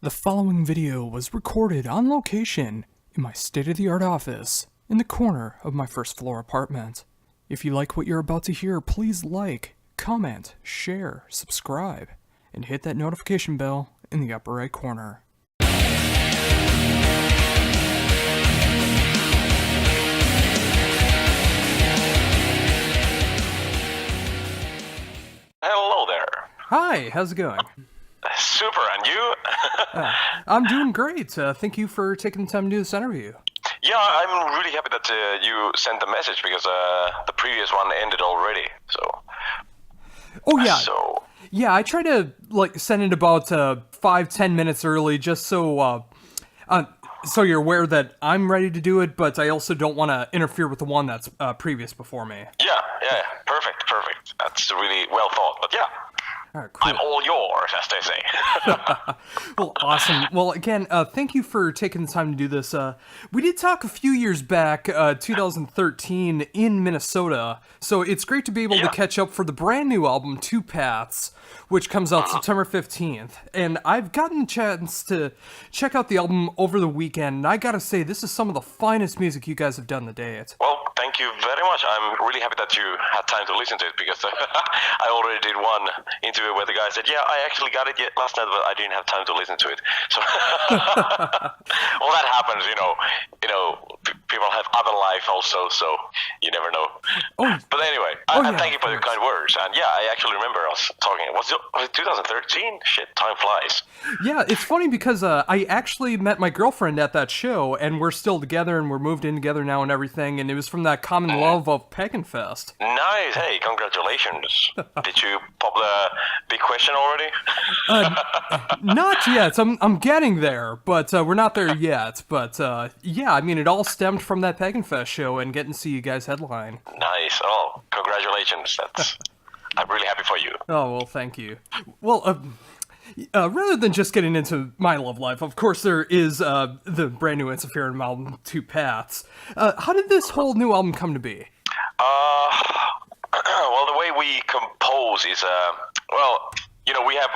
The following video was recorded on location in my state-of-the-art office in the corner of my first floor apartment. If you like what you're about to hear, please like, comment, share, subscribe, and hit that notification bell in the upper right corner. Hello there. Hi, how's it going? Super, and you? I'm doing great. Thank you for taking the time to do this interview. Yeah, I'm really happy that you sent the message because the previous one ended already. So. Oh yeah. So. Yeah, I try to send it about 5-10 minutes early, just so you're aware that I'm ready to do it, but I also don't want to interfere with the one that's previous before me. Yeah, perfect. That's really well thought. But yeah. All right, cool. I'm all yours, as they say. Well, awesome. Well, again, thank you for taking the time to do this. We did talk a few years back, 2013, in Minnesota, so it's great to be able to catch up for the brand new album, Two Paths, which comes out September 15th. And I've gotten a chance to check out the album over the weekend, and I gotta say, this is some of the finest music you guys have done to date. Well, thank you very much. I'm really happy that you had time to listen to it, because I already did one interview where the guy said, yeah, I actually got it last night, but I didn't have time to listen to it. So, well, that happens, you know, people have other life also, so you never know. Oh, but anyway, yeah, thank you for the kind words. And yeah, I actually remember us talking. Was it 2013? Shit, time flies. Yeah, it's funny because I actually met my girlfriend at that show, and we're still together, and we're moved in together now and everything, and it was from that common love of Pagan Fest. Nice. Hey, congratulations. Did you pop the big question already? Not yet. I'm getting there, but we're not there yet. But yeah, I mean, it all stemmed from that Pagan Fest show and getting to see you guys headline. Nice. Oh, congratulations. I'm really happy for you. Oh, well, thank you. Well, rather than just getting into my love life, of course there is the brand new Ensiferum album, Two Paths. How did this whole new album come to be? Well, the way we compose is, we have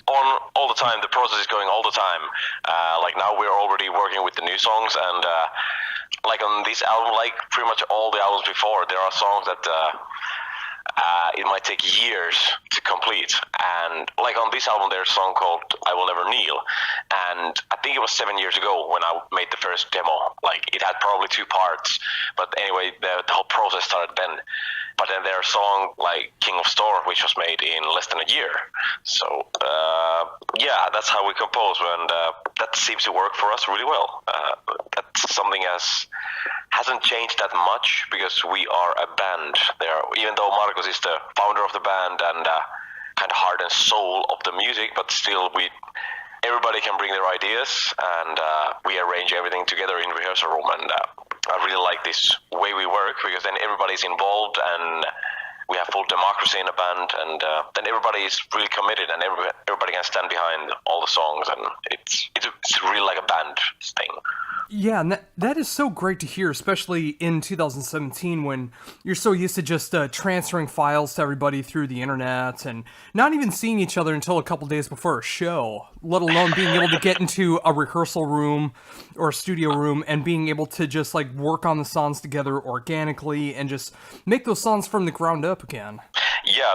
on all the time, the process is going all the time. Like now we're already working with the new songs, and like on this album, like pretty much all the albums before, there are songs that it might take years to complete. And like on this album, there's a song called I Will Never Kneel, and I think it was 7 years ago when I made the first demo. Like it had probably 2 parts, but anyway, the whole process started then. But then there's a song like King of Store, which was made in less than a year. So yeah, that's how we compose, and that seems to work for us really well. That's something hasn't changed that much, because we are a band there. Even though Marcos is the founder of the band and kind of heart and soul of the music, but still everybody can bring their ideas, and we arrange everything together in rehearsal room. And I really like this way we work, because then everybody's involved and we have full democracy in a band, and then everybody is really committed, and everybody can stand behind all the songs, and it's really like a band thing. Yeah, and that is so great to hear, especially in 2017 when you're so used to just transferring files to everybody through the internet and not even seeing each other until a couple days before a show, let alone being able to get into a rehearsal room or a studio room and being able to just work on the songs together organically and just make those songs from the ground up again. Yeah,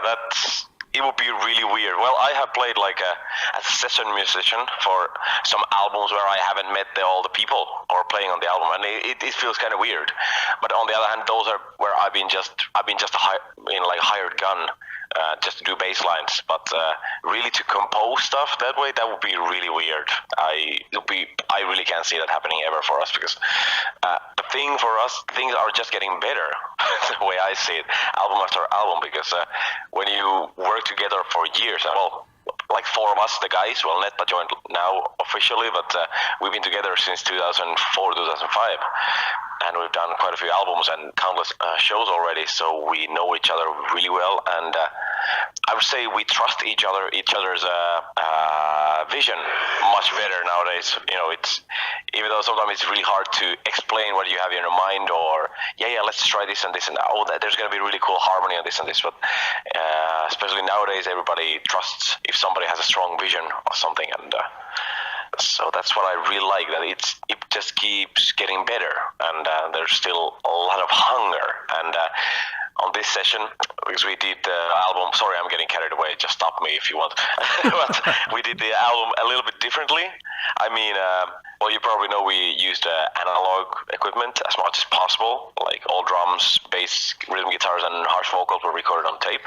it would be really weird. Well, I have played as a session musician for some albums where I haven't met all the people or playing on the album, and it feels kind of weird. But on the other hand, those are where I've been just hired gun just to do bass lines. But really to compose stuff that way, that would be really weird. I really can't see that happening ever for us, because the thing for us, things are just getting better. The way I see it, album after album, because when you work together for years, like 4 of us, the guys, well, Netta joined now officially, but we've been together since 2004, 2005, and we've done quite a few albums and countless shows already, so we know each other really well, and I would say we trust each other's vision much better nowadays. It's, even though sometimes it's really hard to explain what you have in your mind, or let's try this and this, and there's going to be really cool harmony on this and this, but especially nowadays, everybody trusts if somebody has a strong vision or something, and so that's what I really like, that it just keeps getting better, and there's still a lot of hunger. And on this session, because we did the album, sorry, I'm getting carried away, just stop me if you want. But we did the album a little bit differently. I mean, well, you probably know we used analog equipment as much as possible, like all drums, bass, rhythm guitars, and harsh vocals were recorded on tape.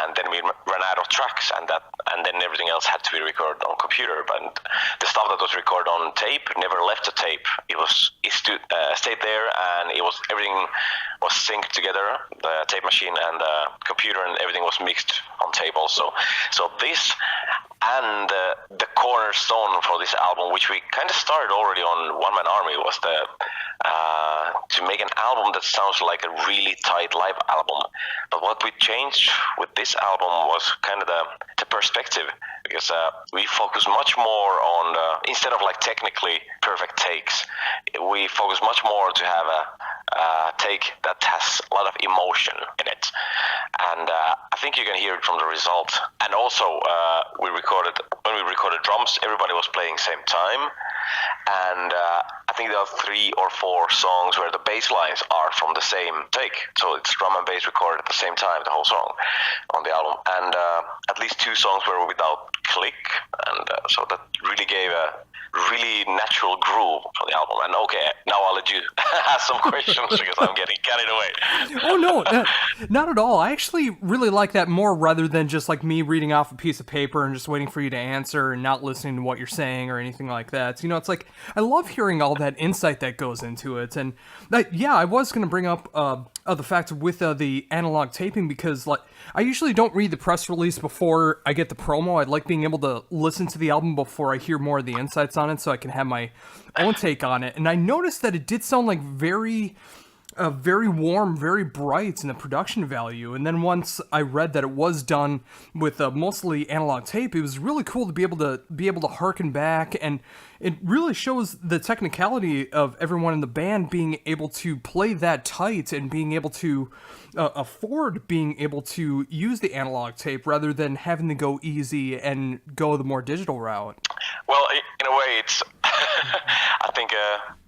And then we ran out of tracks, and then everything else had to be recorded on computer. But the stuff that was recorded on tape never left the tape. It stayed there, and everything was synced together, the tape machine and the computer, and everything was mixed on tape also. So this and the cornerstone for this album, which we kind of started already on One Man Army, was to make an album that sounds like a really tight live album. But what we changed with this album was kind of the perspective, because we focus much more on, instead of like technically perfect takes, we focus much more to have a take that has a lot of emotion in it. And I think you can hear it from the result. And also, when we recorded drums, everybody was playing same time. And I think there are 3 or 4 songs where the bass lines are from the same take. So it's drum and bass recorded at the same time, the whole song on the album. And at least 2 songs were without click. And so that really gave a really natural groove for the album. And okay, now I'll let you ask some questions because I'm getting carried away. Oh, no, not at all. I actually really like that more rather than just like me reading off a piece of paper and just waiting for you to answer and not listening to what you're saying or anything like that. So, it's like, I love hearing all that insight that goes into it. And yeah, I was going to bring up the fact with the analog taping, because like I usually don't read the press release before I get the promo. I like being able to listen to the album before I hear more of the insights on it, so I can have my own take on it. And I noticed that it did sound like very warm, very bright in the production value. And then once I read that it was done with mostly analog tape, it was really cool to be able to harken back, and it really shows the technicality of everyone in the band being able to play that tight and being able to afford being able to use the analog tape rather than having to go easy and go the more digital route. Well, in a way, it's I think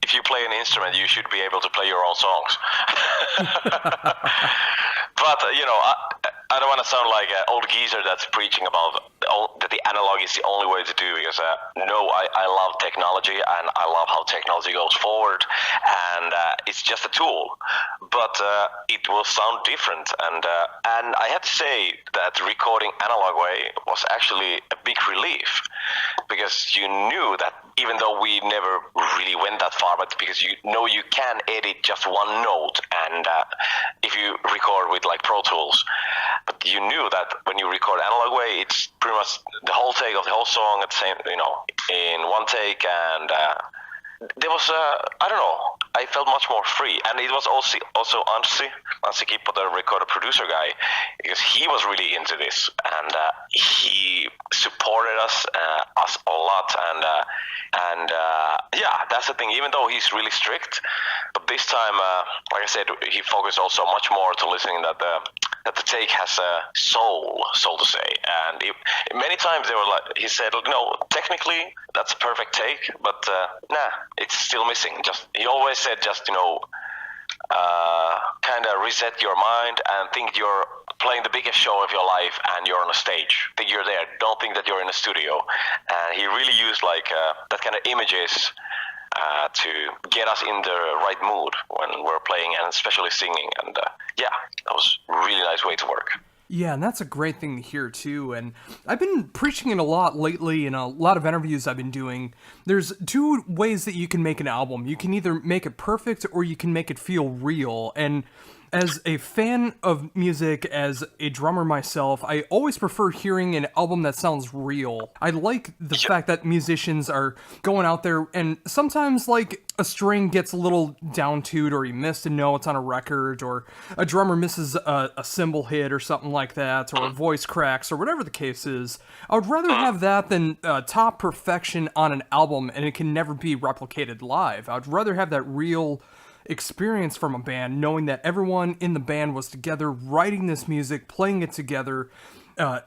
if you play an instrument, you should be able to play your own songs. But I don't want to sound like an old geezer that's preaching about that the analog is the only way to do, because no, I love technology, and I love how technology goes forward, and it's just a tool, but it will sound different. And I have to say that recording analog way was actually a big relief, because you knew that even though we never really went that far, but because you can edit just one note, and if you record with like Pro Tools, but you knew that when you record analog way, it's pretty much the whole take of the whole song at the same, in one take, and there was I don't know, I felt much more free. And it was also Anssi Kippo, the recorder producer guy, because he was really into this, and he supported us a lot, and yeah, that's the thing. Even though he's really strict, but this time, like I said, he focused also much more to listening that the take has a soul, so to say. And many times he said, technically that's a perfect take, but it's still missing. He always said, kind of reset your mind and think you're playing the biggest show of your life and you're on a stage. Think you're there. Don't think that you're in a studio. And he really used that kind of images to get us in the right mood when we're playing, and especially singing. And yeah, that was a really nice way to work. Yeah, and that's a great thing to hear, too. And I've been preaching it a lot lately in a lot of interviews I've been doing. There's 2 ways that you can make an album. You can either make it perfect or you can make it feel real. And as a fan of music, as a drummer myself, I always prefer hearing an album that sounds real. I like the fact that musicians are going out there, and sometimes like a string gets a little down-tuned, or you missed a note on a record, or a drummer misses a cymbal hit or something like that, or a voice cracks, or whatever the case is. I would rather have that than top perfection on an album, and it can never be replicated live. I would rather have that real experience from a band, knowing that everyone in the band was together writing this music, playing it together,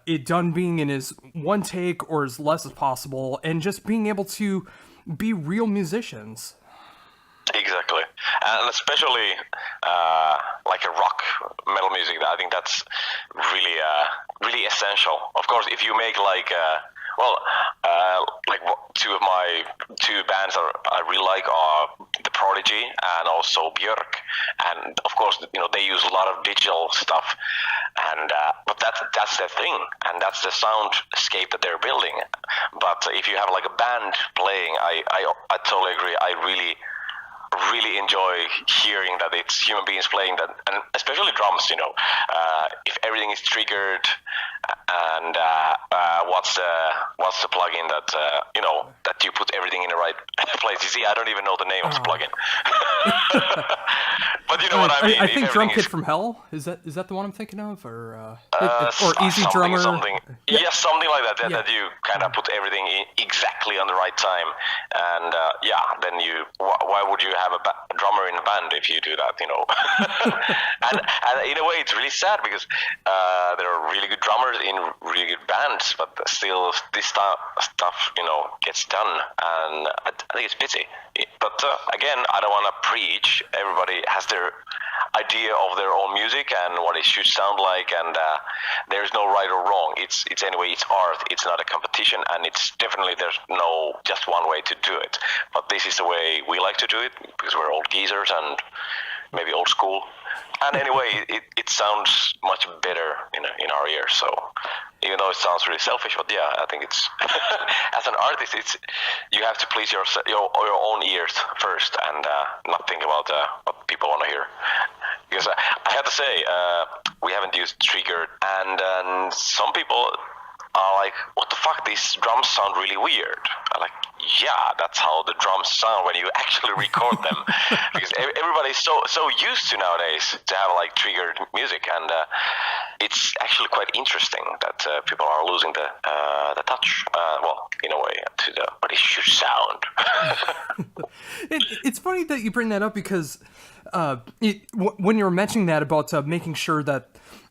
it done being in as one take or as less as possible, and just being able to be real musicians. Exactly, and especially like a rock metal music. I think that's really really essential. Of course, if you make like two of my two bands I really like are The Prodigy and also Björk, and of course they use a lot of digital stuff, and but that's their thing, and that's the soundscape that they're building. But if you have like a band playing, I totally agree. I really enjoy hearing that it's human beings playing that, and especially drums. If everything is triggered, and what's the plugin that that you put everything in the right place. You see, I don't even know the name of the plugin, but you know what I mean. I think Drum Kit from Hell is that the one I'm thinking of, or Easy something, Drummer. Something. Yeah. Yes, something like that. That you kind of put everything exactly on the right time, and then why would you have a drummer in a band if you do that? And in a way, it's really sad because there are really good drummers in really good bands, but still this stuff gets done, and I think it's pity. But again, I don't want to preach. Everybody has their idea of their own music and what it should sound like, and there's no right or wrong. It's anyway, it's art. It's not a competition, and it's definitely there's no just one way to do it. But this is the way we like to do it because we're old geezers and maybe old school. And anyway, it sounds much better in our ears. So even though it sounds really selfish, but yeah, I think it's as an artist, you have to please your own ears first, and not think about what people want to hear. Because I have to say, we haven't used trigger, and some people are like, "What the fuck? These drums sound really weird." I'm like, yeah, that's how the drums sound when you actually record them, because everybody's so used to nowadays to have like triggered music, and it's actually quite interesting that people are losing the touch. In a way, to what it should sound. It's funny that you bring that up because when you were mentioning that about making sure that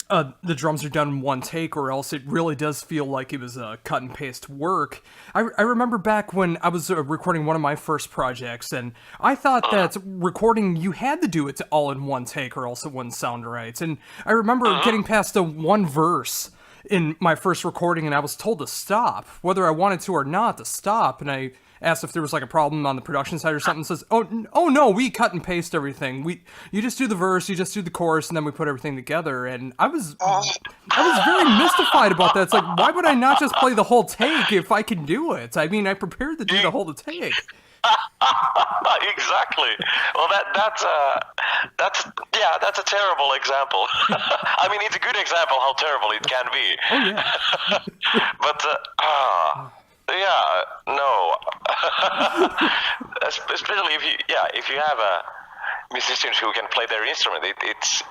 the drums are done in one take, or else it really does feel like it was cut and paste work. I remember back when I was recording one of my first projects, and I thought that recording, you had to do it all in one take or else it wouldn't sound right. And I remember getting past the one verse in my first recording, and I was told to stop, whether I wanted to or not, to stop. And I asked if there was like a problem on the production side or something. Says, oh no, we cut and paste everything. You just do the verse, you just do the chorus, and then we put everything together. And I was very mystified about that. It's like, why would I not just play the whole take if I can do it? I mean, I prepared to do the whole take. Exactly. Well, that's a terrible example. I mean, it's a good example how terrible it can be. Oh yeah. But yeah, no. Especially if you have musicians who can play their instrument, it's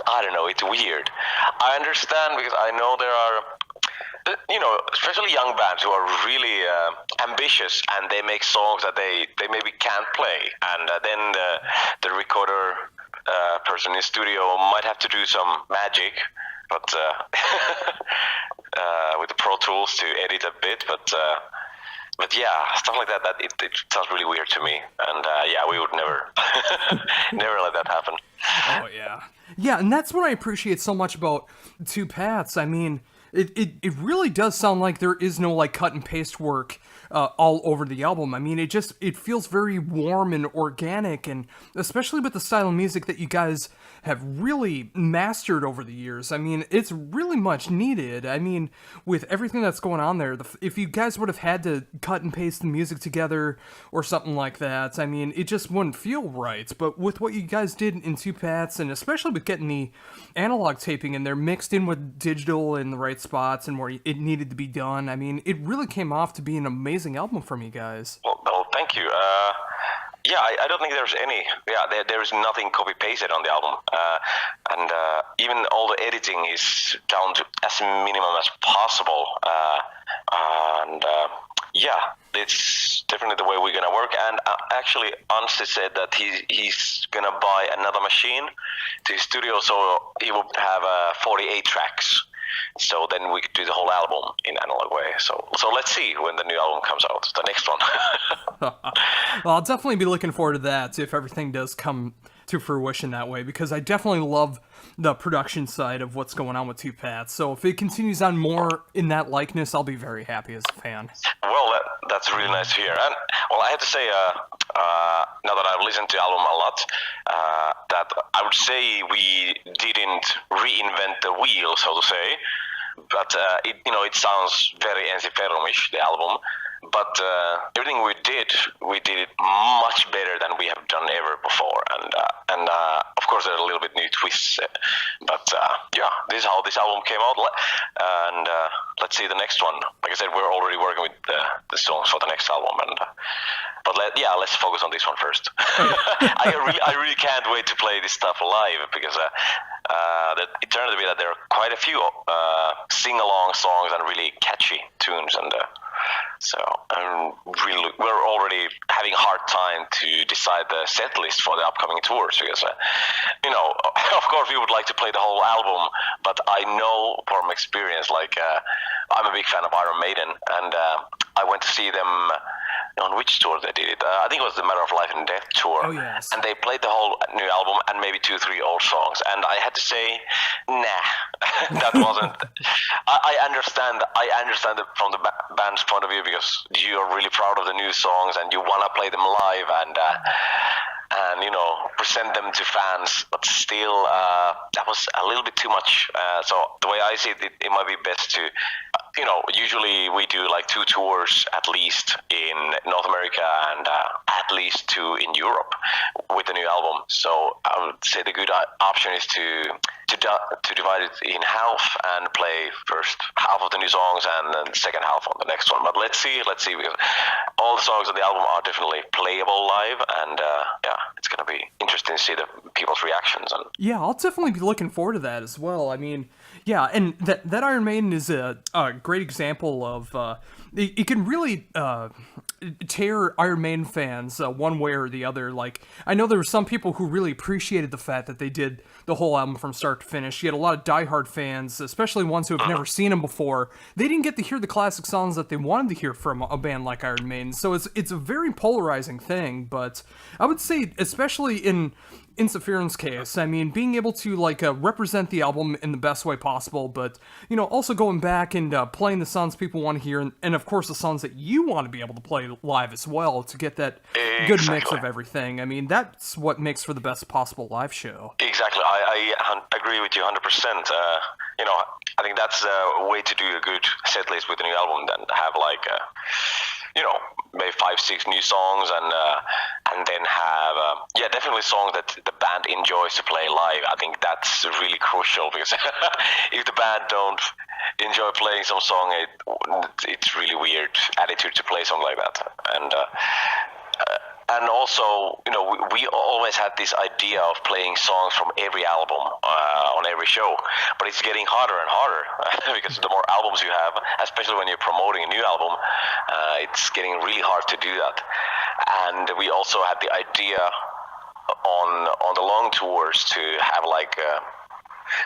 I don't know, it's weird. I understand because I know there are. Especially young bands who are really ambitious, and they make songs that they maybe can't play, and then the recorder person in studio might have to do some magic, but with the Pro Tools to edit a bit, but yeah, stuff like that it sounds really weird to me, and we would never never let that happen. Oh yeah, and that's what I appreciate so much about Two Paths. I mean, It really does sound like there is no like cut and paste work all over the album. I mean, it feels very warm and organic, and especially with the style of music that you guys have really mastered over the years. I mean, it's really much needed. I mean, with everything that's going on there, if you guys would have had to cut and paste the music together or something like that, I mean, it just wouldn't feel right. But with what you guys did in Two Paths, and especially with getting the analog taping in there mixed in with digital in the right spots and where it needed to be done, I mean, it really came off to be an amazing album from you guys. Well, thank you. I don't think there's any. There's nothing copy-pasted on the album, and even all the editing is down to as minimum as possible. It's definitely the way we're gonna work. And actually, Anssi said that he's gonna buy another machine to his studio, so he will have 48 tracks. So then we could do the whole album in analog way. So let's see when the new album comes out, the next one. Well, I'll definitely be looking forward to that if everything does come to fruition that way, because I definitely love the production side of what's going on with Two Paths. So if it continues on more in that likeness, I'll be very happy as a fan. Well, that's really nice to hear. And well, I have to say, now that I've listened to the album a lot, that I would say we didn't reinvent the wheel, so to say. But it sounds very Ensiferum-ish, the album. But everything we did it much better than we have done ever before. And of course, there's a little bit new twists. But yeah, this is how this album came out. And let's see the next one. Like I said, we're already working with the songs for the next album. But let's focus on this one first. I really can't wait to play this stuff live, because it turned out to be that there are quite a few sing-along songs and really catchy tunes, and so we're already having a hard time to decide the set list for the upcoming tours, because of course we would like to play the whole album, but I know from experience, I'm a big fan of Iron Maiden, and I went to see them on which tour they did it. I think it was the Matter of Life and Death tour. Oh, yes. And they played the whole new album and maybe 2-3 old songs. And I had to say, nah, that wasn't. I understand it from the band's point of view, because you're really proud of the new songs and you want to play them live and present them to fans. But still, that was a little bit too much. So the way I see it, it might be best to. Usually we do like 2 tours at least in North America and at least 2 in Europe with the new album. So I would say the good option is to divide it in half and play first half of the new songs and then the second half on the next one. But let's see, because all the songs on the album are definitely playable live, and it's going to be interesting to see the people's reactions. And yeah, I'll definitely be looking forward to that as well. I mean, yeah, and that Iron Maiden is a great example of it can really tear Iron Maiden fans one way or the other. Like, I know there were some people who really appreciated the fact that they did the whole album from start to finish. You had a lot of diehard fans, especially ones who have never seen them before. They didn't get to hear the classic songs that they wanted to hear from a band like Iron Maiden. So it's a very polarizing thing, but I would say, especially in Ensiferum's case, I mean, being able to represent the album in the best way possible, but also going back and playing the songs people want to hear, and of course the songs that you want to be able to play live as well, to get that good mix of everything. I mean, that's what makes for the best possible live show. Exactly, I agree with you 100%. I think that's a way to do a good set list with a new album, than have maybe 5-6 new songs, and then have definitely songs that the band enjoys to play live. I think that's really crucial, because if the band don't enjoy playing some song, it's really weird attitude to play something like that. And also, we always had this idea of playing songs from every album on every show, but it's getting harder and harder because the more albums you have, especially when you're promoting a new album, it's getting really hard to do that. And we also had the idea on the long tours to have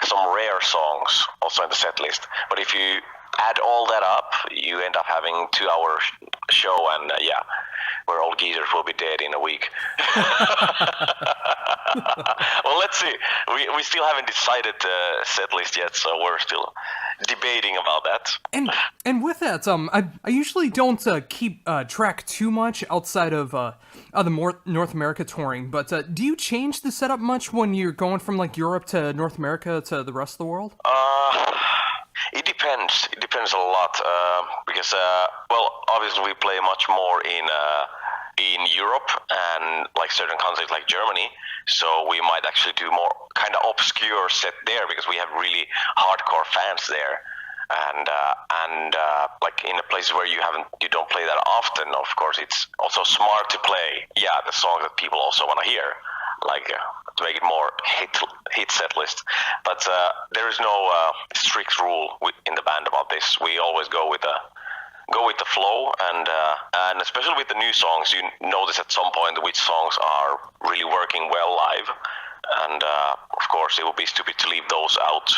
some rare songs also in the set list. But if you add all that up, you end up having 2-hour show, and where all geezers will be dead in a week. Well, let's see. We still haven't decided the set list yet, so we're still debating about that. And with that, I usually don't keep track too much outside of the North America touring, but do you change the setup much when you're going from Europe to North America to the rest of the world? It depends. It depends a lot, because obviously we play much more in Europe and certain countries like Germany, so we might actually do more kind of obscure set there, because we have really hardcore fans there, and in a place where you don't play that often. Of course, it's also smart to play the songs that people also want to hear, to make it more hit set list. But there is no strict rule in the band about this. We always go with the flow, and especially with the new songs, you notice at some point which songs are really working well live, and of course it would be stupid to leave those out.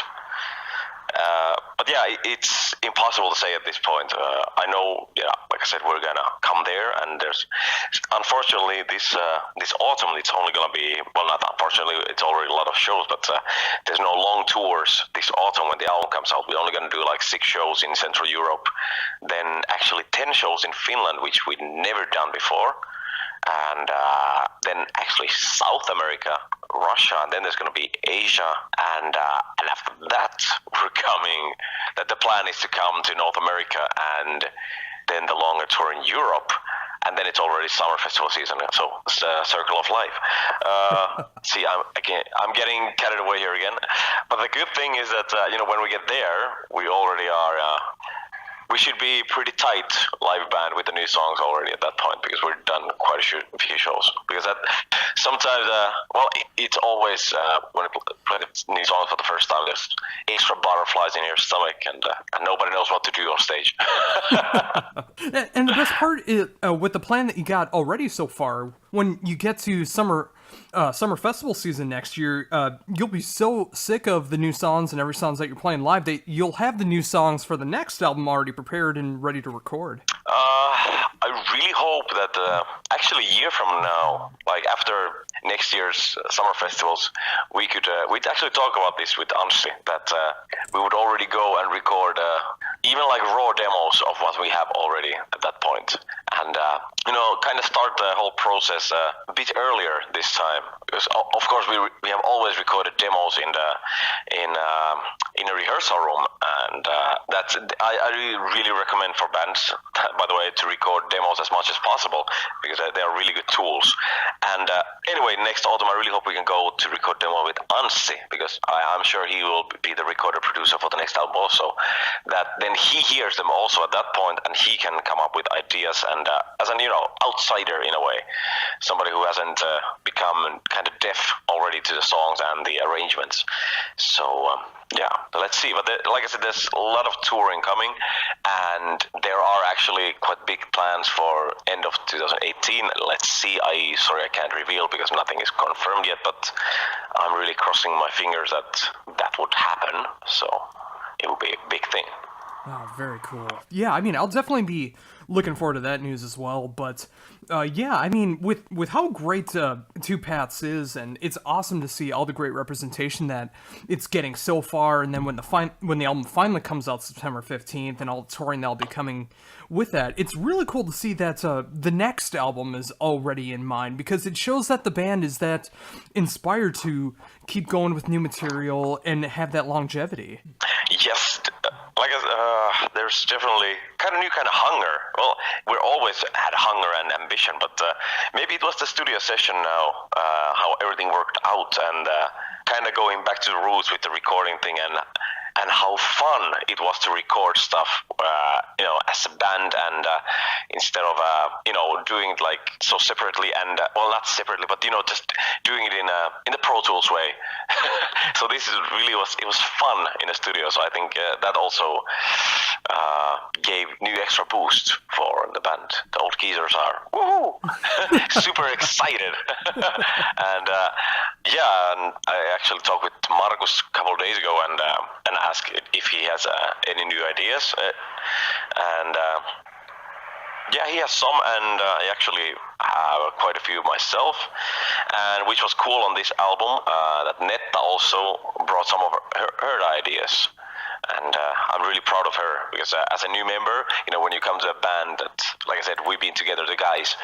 But yeah, it's impossible to say at this point. I know, yeah, like I said, we're gonna come there, and there's unfortunately this autumn it's only gonna be, well, not unfortunately, it's already a lot of shows, but there's no long tours this autumn when the album comes out. We're only gonna do like 6 shows in Central Europe, then actually 10 shows in Finland, which we'd never done before. And then actually South America, Russia, and then there's going to be Asia, and after that we're coming. That the plan is to come to North America, and then the longer tour in Europe, and then it's already summer festival season. So it's the circle of life. See, I'm getting carried away here again. But the good thing is that when we get there, we already are. We should be pretty tight live band with the new songs already at that point, because we're done quite a few shows. Because that sometimes, it's always when you play the new songs for the first time, there's extra butterflies in your stomach, and nobody knows what to do on stage. And the best part is, with the plan that you got already so far, when you get to summer festival season next year, you'll be so sick of the new songs and every songs that you're playing live that you'll have the new songs for the next album already prepared and ready to record. I really hope that actually a year from now, like after next year's summer festivals, we'd actually talk about this with Anssi, that we would already go and record even like raw demos of what we have already at that point, and kind of start the whole process a bit earlier this time, because of course we have always recorded demos in a rehearsal room, and that's I really recommend for bands, by the way, to record demos as much as possible, because they are really good tools. And anyway, next autumn I really hope we can go to record demo with Anssi, because I'm sure he will be the recorder producer for the next album also, that then he hears them also at that point, and he can come up with ideas, and as an outsider in a way, somebody who hasn't become kind of deaf already to the songs and the arrangements. So yeah, let's see. But like I said, there's a lot of touring coming, and there are actually quite big plans for end of 2018. Let's see. Sorry, I can't reveal because nothing is confirmed yet, but I'm really crossing my fingers that would happen. So it will be a big thing. Oh, very cool. Yeah, I mean, I'll definitely be looking forward to that news as well. But yeah, I mean, with how great Two Paths is, and it's awesome to see all the great representation that it's getting so far. And then when the album finally comes out September 15th, and all the touring that'll be coming with that, it's really cool to see that the next album is already in mind, because it shows that the band is that inspired to keep going with new material and have that longevity. Yes. Like there's definitely kind of hunger. Well, we're always had hunger and ambition, but maybe it was the studio session now, how everything worked out, and kind of going back to the roots with the recording thing, and how fun it was to record stuff, as a band, and instead of doing it like so separately, and well, not separately, but just doing it in the Pro Tools way. So this it was fun in the studio. So I think that also gave new extra boost for the band. The old geezers are super excited, and and I actually talked with Markus a couple of days ago, and asked if he has any new ideas, and he has some, and I actually have quite a few myself, and which was cool on this album, that Netta also brought some of her ideas. And I'm really proud of her, because as a new member, when you come to a band that, like I said, we've been together, the guys,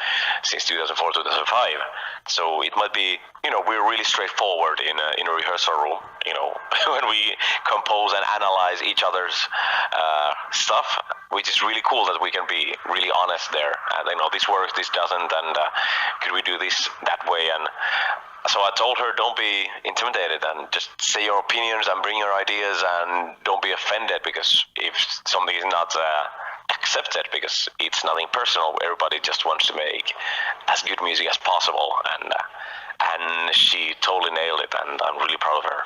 since 2004, 2005. So it might be, we're really straightforward in a rehearsal room, when we compose and analyze each other's stuff, which is really cool that we can be really honest there. And this works, this doesn't, and could we do this that way? And so I told her, don't be intimidated, and just say your opinions and bring your ideas, and don't be offended because if something is not accepted, because it's nothing personal. Everybody just wants to make as good music as possible, and she totally nailed it, and I'm really proud of her.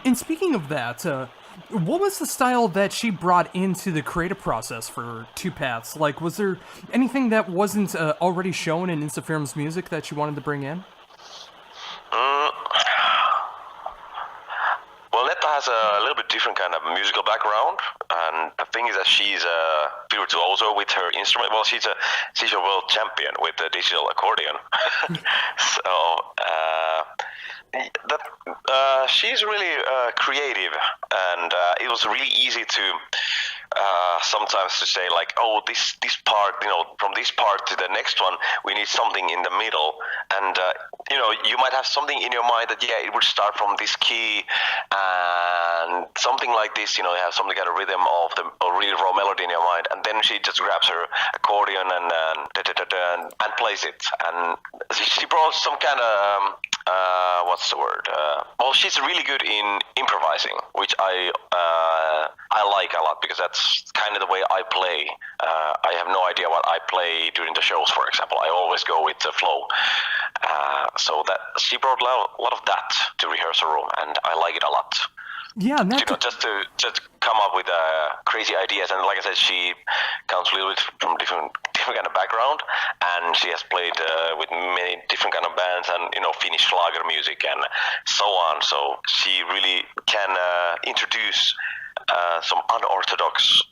And speaking of that, what was the style that she brought into the creative process for Two Paths? Like, was there anything that wasn't already shown in Ensiferum's music that you wanted to bring in? Well, Netta has a little bit different kind of musical background, and the thing is that she's a virtuoso with her instrument. Well, she's a world champion with the digital accordion. So she's really creative, and it was really easy to sometimes to say like, oh, this part, from this part to the next one, we need something in the middle, and you might have something in your mind that it would start from this key and something like this, you have something kind of rhythm of the really raw melody in your mind, and then she just grabs her accordion and plays it, and she brought some kind of what's the word? Well, she's really good in improvising, which I like a lot, because that's kind of the way I play. I have no idea what I play during the shows, for example. I always go with the flow. So that she brought a lot of that to rehearsal room, and I like it a lot. Yeah, and just to come up with crazy ideas, and like I said, she comes a little bit from different kind of background, and she has played with many different kind of bands, and Finnish Schlager music and so on. So she really can introduce some unorthodox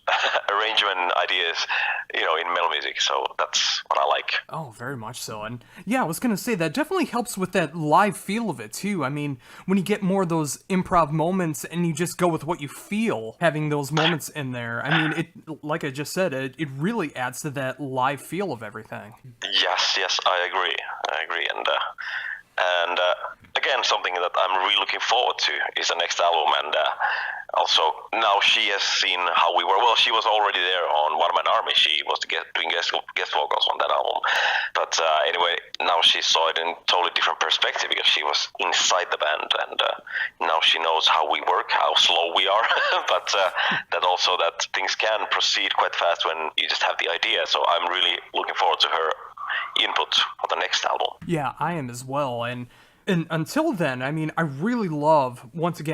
arrangement ideas, in metal music. So that's what I like. Oh, very much so. And yeah, I was going to say that definitely helps with that live feel of it too. I mean, when you get more of those improv moments and you just go with what you feel, having those moments in there, I mean, it, like I just said, it really adds to that live feel of everything. Yes, I agree. And again, something that I'm really looking forward to is the next album, and also now she has seen how we were. Well, she was already there on One Man Army. She was doing guest vocals on that album. But anyway, now she saw it in a totally different perspective, because she was inside the band, and now she knows how we work, how slow we are, but that things can proceed quite fast when you just have the idea. So I'm really looking forward to her input on the next album. Yeah, I am as well. And until then, I mean, I really love what you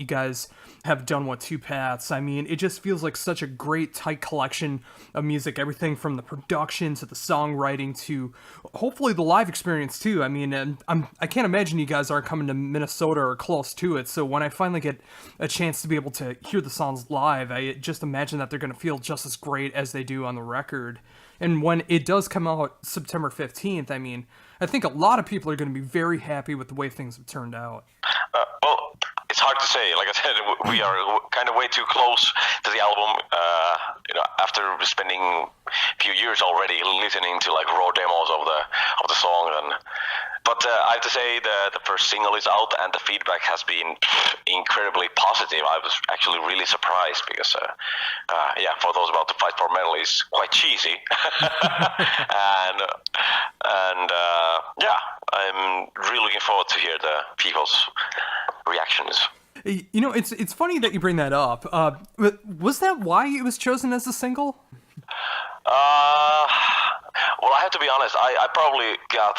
guys have done with Two Paths. I mean, it just feels like such a great, tight collection of music, everything from the production to the songwriting to hopefully the live experience too. I mean, and I can't imagine you guys aren't coming to Minnesota or close to it, so when I finally get a chance to be able to hear the songs live, I just imagine that they're going to feel just as great as they do on the record. And when it does come out September 15th, I mean, I think a lot of people are going to be very happy with the way things have turned out. Well, it's hard to say. Like I said, we are kind of way too close to the album. After spending a few years already listening to like raw demos of the song, but I have to say the first single is out, and the feedback has been incredibly positive. I was actually really surprised, because for those about to fight for metal is quite cheesy, and I'm really looking forward to hear the people's reactions. It's funny that you bring that up. Was that why it was chosen as a single? Well, I have to be honest, I probably got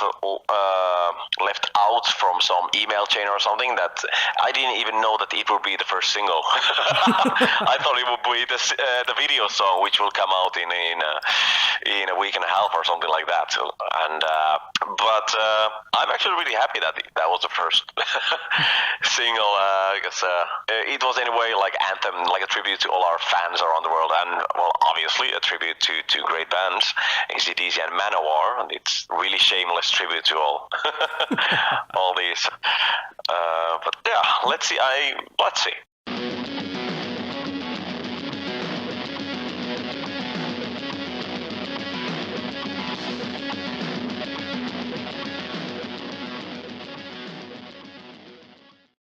left out from some email chain or something, that I didn't even know that it would be the first single. I thought it would be the video song, which will come out in a week and a half or something like that. But I'm actually really happy that was the first single, because it was anyway like anthem, like a tribute to all our fans around the world, and well, obviously a tribute to two great bands, AC/DC and Manowar, and it's really shameless tribute to all all these. But yeah, let's see.